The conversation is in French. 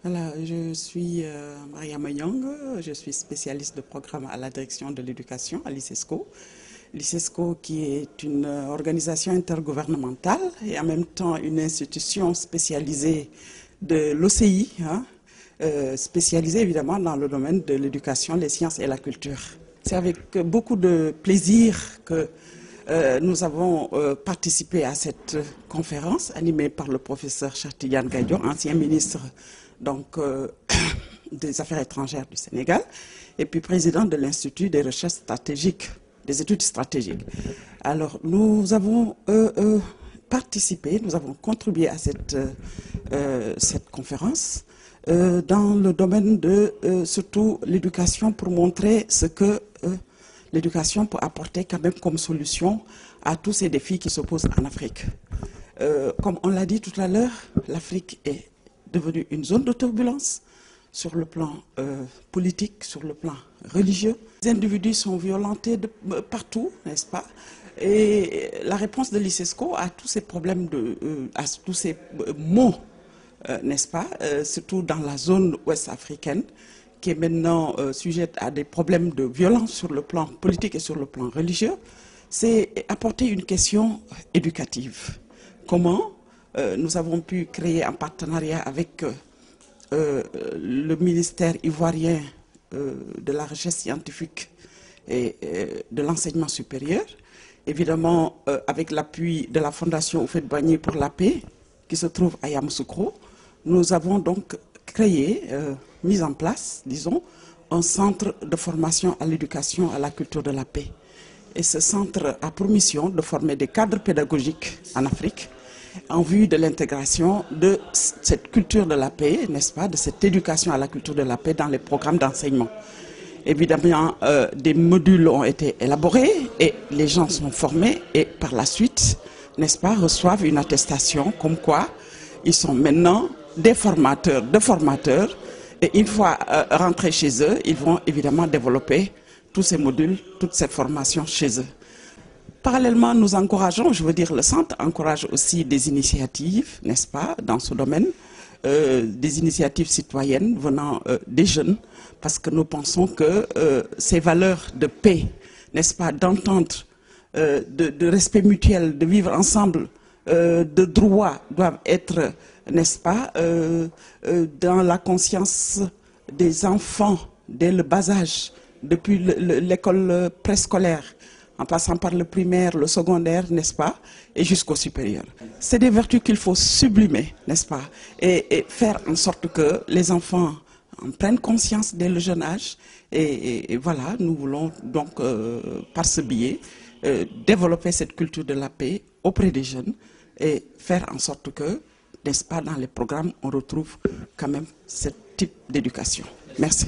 Voilà, je suis Mariama Nyang, je suis spécialiste de programme à la direction de l'éducation à l'ICESCO. L'ICESCO qui est une organisation intergouvernementale et en même temps une institution spécialisée de l'OCI, spécialisée évidemment dans le domaine de l'éducation, les sciences et la culture. C'est avec beaucoup de plaisir que nous avons participé à cette conférence animée par le professeur Cheikh Tidiane Gadio, ancien ministre des Affaires étrangères du Sénégal, et puis président de l'Institut des recherches stratégiques, des études stratégiques. Alors, nous avons participé, nous avons contribué à cette conférence dans le domaine de surtout l'éducation pour montrer ce que l'éducation peut apporter quand même comme solution à tous ces défis qui se posent en Afrique. Comme on l'a dit tout à l'heure, l'Afrique est devenue une zone de turbulence sur le plan politique, sur le plan religieux. Les individus sont violentés partout, n'est-ce pas? Et la réponse de l'ICESCO à tous ces problèmes, à tous ces maux, n'est-ce pas, surtout dans la zone ouest africaine, qui est maintenant sujette à des problèmes de violence sur le plan politique et sur le plan religieux, c'est apporter une question éducative. Comment nous avons pu créer un partenariat avec le ministère ivoirien de la recherche scientifique et de l'enseignement supérieur, évidemment avec l'appui de la Fondation Houphouët-Boigny pour la paix, qui se trouve à Yamoussoukro. Nous avons donc créé, mis en place, disons, un centre de formation à l'éducation, à la culture de la paix. Et ce centre a pour mission de former des cadres pédagogiques en Afrique en vue de l'intégration de cette culture de la paix, n'est-ce pas, de cette éducation à la culture de la paix dans les programmes d'enseignement. Évidemment, des modules ont été élaborés et les gens sont formés et par la suite, n'est-ce pas, reçoivent une attestation comme quoi ils sont maintenant des formateurs de formateurs et une fois rentrés chez eux, ils vont évidemment développer tous ces modules, toutes ces formations chez eux. Parallèlement, nous encourageons, je veux dire, le centre encourage aussi des initiatives, n'est-ce pas, dans ce domaine, des initiatives citoyennes venant des jeunes, parce que nous pensons que ces valeurs de paix, n'est-ce pas, d'entente, de respect mutuel, de vivre ensemble, de droits doivent être, n'est-ce pas, dans la conscience des enfants dès le bas âge, depuis l'école préscolaire, en passant par le primaire, le secondaire, n'est-ce pas, et jusqu'au supérieur. C'est des vertus qu'il faut sublimer, n'est-ce pas, et faire en sorte que les enfants en prennent conscience dès le jeune âge. Et voilà, nous voulons donc, par ce biais, développer cette culture de la paix auprès des jeunes et faire en sorte que, n'est-ce pas, dans les programmes, on retrouve quand même ce type d'éducation. Merci.